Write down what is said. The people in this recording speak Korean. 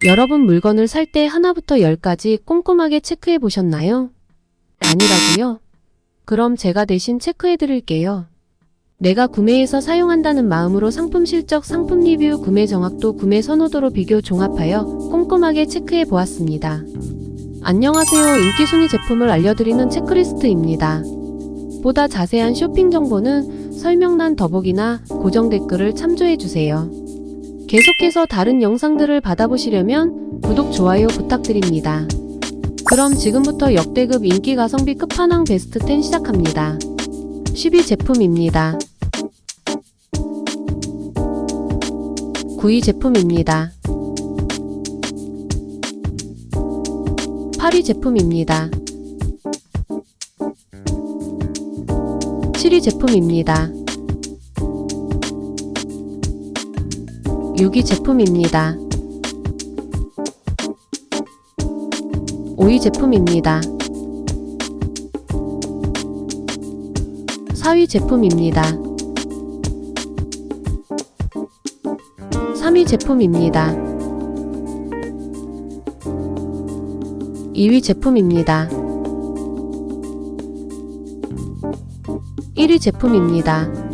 여러분 물건을 살 때 하나부터 10까지 꼼꼼하게 체크해 보셨나요? 아니라고요? 그럼 제가 대신 체크해 드릴게요. 내가 구매해서 사용한다는 마음으로 상품 실적, 상품 리뷰, 구매 정확도, 구매 선호도로 비교 종합하여 꼼꼼하게 체크해 보았습니다. 안녕하세요. 인기 순위 제품을 알려드리는 체크리스트입니다. 보다 자세한 쇼핑 정보는 설명란 더보기나 고정 댓글을 참조해 주세요. 계속해서 다른 영상들을 받아보시려면 구독, 좋아요 부탁드립니다. 그럼 지금부터 역대급 인기 가성비 끝판왕 베스트 10 시작합니다. 10위 제품입니다. 9위 제품입니다. 8위 제품입니다. 7위 제품입니다. 6위 제품입니다. 5위 제품입니다. 4위 제품입니다. 3위 제품입니다. 2위 제품입니다. 1위 제품입니다.